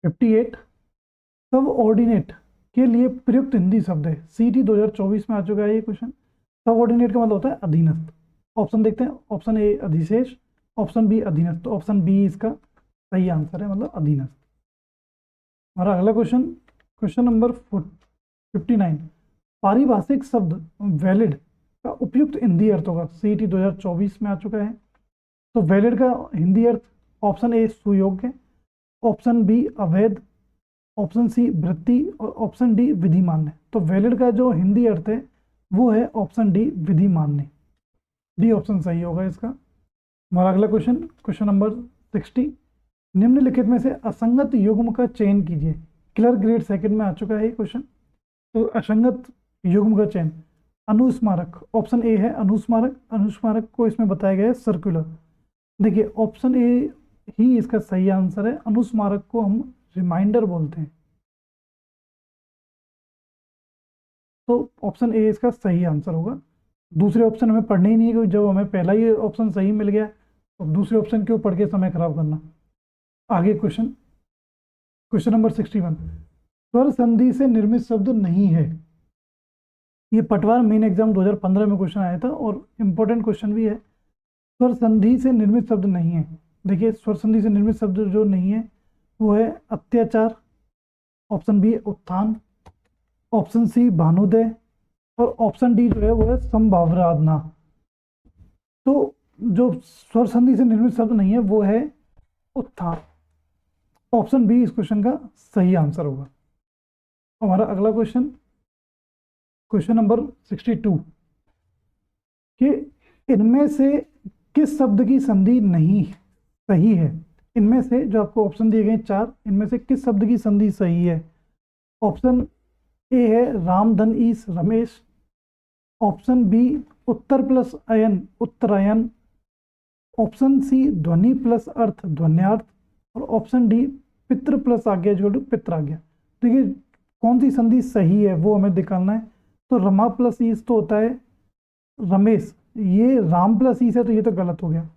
58, सब ऑर्डिनेट के लिए प्रयुक्त हिंदी शब्द है। सीटी 2024 में आ चुका है ये क्वेश्चन। सब ऑर्डिनेट का मतलब होता है अधीनस्थ। ऑप्शन देखते हैं, ऑप्शन ए अधिशेष, ऑप्शन बी अधीनस्थ, तो ऑप्शन बी इसका सही आंसर है, मतलब अधीनस्थ। हमारा अगला क्वेश्चन, क्वेश्चन नंबर 59, पारिभाषिक शब्द वैलिड का उपयुक्त हिंदी अर्थ होगा। सीटी 2024 में आ चुका है। तो वैलिड का हिंदी अर्थ, ऑप्शन ए सुयोग्य, ऑप्शन बी अवैध, ऑप्शन सी वृत्ति, और ऑप्शन डी विधिमान्य। तो वैलिड का जो हिंदी अर्थ है वो है ऑप्शन डी विधिमान्य, डी ऑप्शन सही होगा इसका। हमारा अगला क्वेश्चन, क्वेश्चन नंबर 60, निम्नलिखित में से असंगत युग्म का चयन कीजिए। क्लर्क ग्रेड सेकंड में आ चुका है ये क्वेश्चन। तो असंगत युग्म का चयन, अनुस्मारक, ऑप्शन ए है अनुस्मारक, अनुस्मारक को इसमें बताया गया है सर्कुलर। देखिए, ऑप्शन ए ही इसका सही आंसर है, अनुस्मारक को हम रिमाइंडर बोलते हैं। तो ऑप्शन ए इसका सही आंसर होगा। दूसरे ऑप्शन हमें पढ़ने ही नहीं है, क्योंकि जब हमें पहला ही ऑप्शन सही मिल गया तो दूसरे ऑप्शन क्यों पढ़ के समय खराब करना। आगे क्वेश्चन नंबर 61, स्वर संधि से निर्मित शब्द नहीं है। ये पटवार मेन एग्जाम 2015 में क्वेश्चन आया था और इम्पोर्टेंट क्वेश्चन भी है। स्वर संधि से निर्मित शब्द नहीं है। देखिए, स्वर संधि से निर्मित शब्द जो नहीं है वो है अत्याचार, ऑप्शन बी उत्थान, ऑप्शन सी भानुदय, और ऑप्शन डी जो है वो है संभावराधना। तो जो स्वर संधि से निर्मित शब्द नहीं है वो है उत्थान। ऑप्शन बी इस क्वेश्चन का सही आंसर होगा। हमारा अगला क्वेश्चन नंबर 62, कि इनमें से किस शब्द की संधि नहीं सही है। इनमें से जो आपको ऑप्शन दिए गए 4, इनमें से किस शब्द की संधि सही है। ऑप्शन ए है रामधन ईस रमेश, ऑप्शन बी उत्तर प्लस अयन उत्तरायण, ऑप्शन सी ध्वनि प्लस अर्थ ध्वन्यार्थ, और ऑप्शन डी पितृ प्लस आज्ञा जो पित्राज्ञा। देखिए, कौन सी संधि सही है वो हमें निकालना है। तो रमा प्लस ईस तो होता है रमेश, ये राम प्लस ईस है तो ये तो गलत हो गया।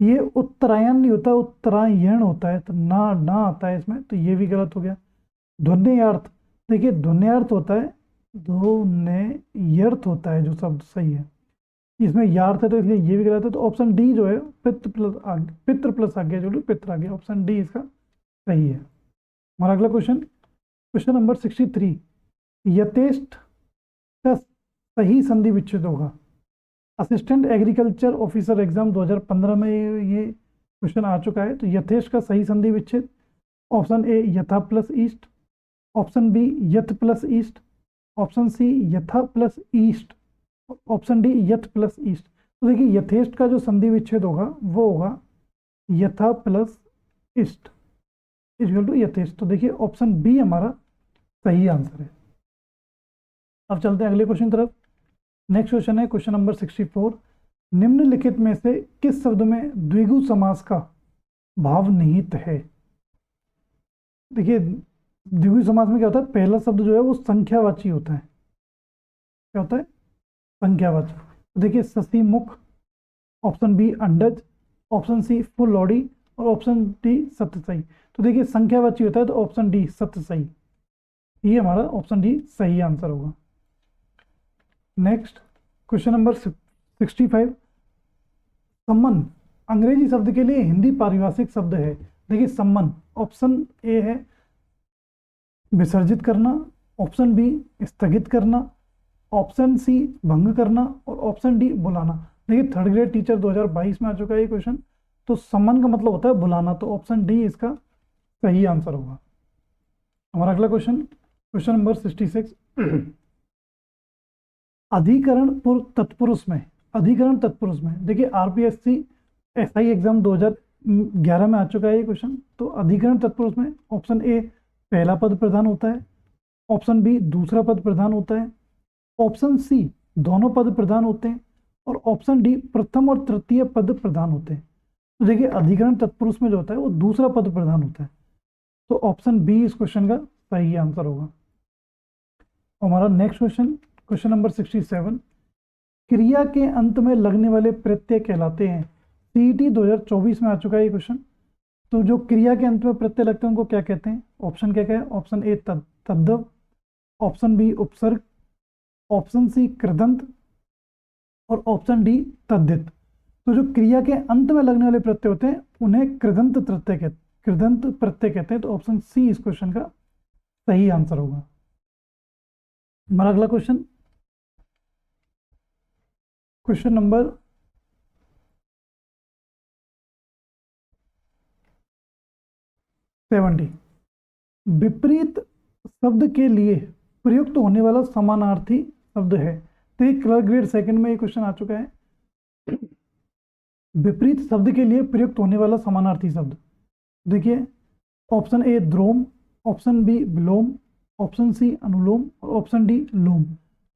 ये उत्तरायण नहीं होता, उत्तरायण होता है, तो ना ना आता है इसमें, तो ये भी गलत हो गया। ध्वन्यार्थ, देखिए ध्वन्यार्थ होता है, ध्वन्यार्थ होता है जो शब्द सही है, इसमें यार्थ है तो इसलिए ये भी गलत है। तो ऑप्शन डी जो है पितृ प्लस आज्ञा जो पित्राज्ञा, ऑप्शन डी इसका सही है। हमारा अगला क्वेश्चन नंबर 63, यथेष्ट का सही संधि विच्छेद होगा। असिस्टेंट एग्रीकल्चर ऑफिसर एग्जाम 2015 में ये क्वेश्चन आ चुका है। तो यथेष्ट का सही संधि विच्छेद, ऑप्शन ए यथा प्लस ईस्ट, ऑप्शन बी यथ प्लस ईस्ट, ऑप्शन सी यथा प्लस ईस्ट, ऑप्शन डी यथ प्लस ईस्ट। तो देखिए, यथेष्ट का जो संधि विच्छेद होगा वो होगा यथा प्लस ईस्ट इक्वल टू यथेष्ट। तो देखिए, ऑप्शन बी हमारा सही आंसर है। अब चलते हैं अगले क्वेश्चन तरफ। नेक्स्ट क्वेश्चन है क्वेश्चन नंबर 64, निम्नलिखित में से किस शब्द में द्विगु समास का भाव निहित है। देखिए, द्विगु समास में क्या होता है, पहला शब्द जो है वो संख्यावाची होता है। क्या होता है, संख्यावाची। तो देखिए, शशि मुख, ऑप्शन बी अंडज, ऑप्शन सी फुल लॉडी, और ऑप्शन डी सत्यसई। तो देखिए, संख्यावाची होता है तो ऑप्शन डी सत्यसई, ये हमारा ऑप्शन डी सही आंसर होगा। नेक्स्ट क्वेश्चन नंबर 65, सम्मन अंग्रेजी शब्द के लिए हिंदी पारिभाषिक शब्द है। देखिए, सम्मन ऑप्शन ए है विसर्जित करना, ऑप्शन बी स्थगित करना, ऑप्शन सी भंग करना, और ऑप्शन डी बुलाना। देखिए, थर्ड ग्रेड टीचर 2022 में आ चुका है ये क्वेश्चन। तो सम्मन का मतलब होता है बुलाना, तो ऑप्शन डी इसका सही आंसर होगा। हमारा अगला क्वेश्चन नंबर 66, अधिकरण तत्पुरुष में देखिए, आरपीएससी एसआई एग्जाम 2011 में आ चुका है ये क्वेश्चन। तो अधिकरण तत्पुरुष में ऑप्शन ए पहला पद प्रधान होता है, ऑप्शन बी दूसरा पद प्रधान होता है, ऑप्शन सी दोनों पद प्रधान होते हैं, और ऑप्शन डी प्रथम और तृतीय पद प्रधान होते हैं। तो देखिए, अधिकरण तत्पुरुष में जो होता है वो दूसरा पद प्रधान होता है, तो ऑप्शन बी इस क्वेश्चन का सही आंसर होगा। हमारा नेक्स्ट क्वेश्चन नंबर 67, क्रिया के अंत में लगने वाले प्रत्यय कहलाते हैं। सीईटी 2024 में आ चुका है ये क्वेश्चन। तो जो क्रिया के अंत में प्रत्यय लगते हैं उनको क्या कहते हैं। ऑप्शन क्या क्या है, ऑप्शन ए तद्दव, ऑप्शन बी उपसर्ग, ऑप्शन सी कृदंत, और ऑप्शन डी तद्धित। तो जो क्रिया के अंत में लगने वाले प्रत्यय होते हैं उन्हें कृदंत प्रत्यय कहते हैं। तो ऑप्शन सी इस क्वेश्चन का सही आंसर होगा। हमारा अगला क्वेश्चन नंबर 70, विपरीत शब्द के लिए प्रयुक्त होने वाला समानार्थी शब्द है। तो ये क्लर्क ग्रेड सेकंड में ये क्वेश्चन आ चुका है। विपरीत शब्द के लिए प्रयुक्त होने वाला समानार्थी शब्द, देखिए ऑप्शन ए द्रोम, ऑप्शन बी विलोम, ऑप्शन सी अनुलोम, और ऑप्शन डी लोम।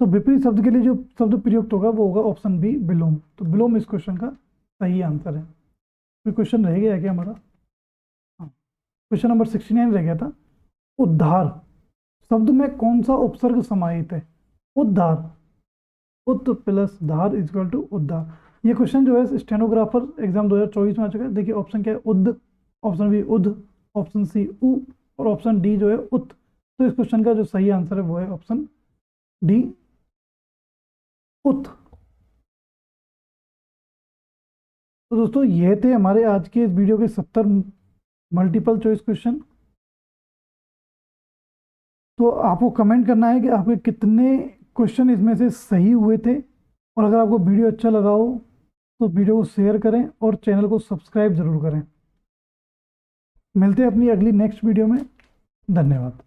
तो विपरीत शब्द के लिए जो शब्द प्रयुक्त होगा वो होगा ऑप्शन बी विलोम। तो विलोम इस क्वेश्चन का सही आंसर है। कोई क्वेश्चन रह गया है क्या हमारा। हाँ, क्वेश्चन नंबर 69 रह गया था। उद्धार शब्द में कौन सा उपसर्ग समाहित है। उद्धार, उत प्लस धार इक्वल टू उद्धार। ये क्वेश्चन जो है स्टेनोग्राफर एग्जाम 2024 में आ चुका है। देखिए ऑप्शन क्या है, उद, ऑप्शन बी उद, ऑप्शन सी उ और ऑप्शन डी जो है उत। तो इस क्वेश्चन का जो सही आंसर है वो है ऑप्शन डी, उत। तो दोस्तों ये थे हमारे आज के इस वीडियो के 70 मल्टीपल चॉइस क्वेश्चन। तो आपको कमेंट करना है कि आपके कितने क्वेश्चन इसमें से सही हुए थे, और अगर आपको वीडियो अच्छा लगा हो तो वीडियो को शेयर करें और चैनल को सब्सक्राइब जरूर करें। मिलते हैं अपनी अगली नेक्स्ट वीडियो में। धन्यवाद।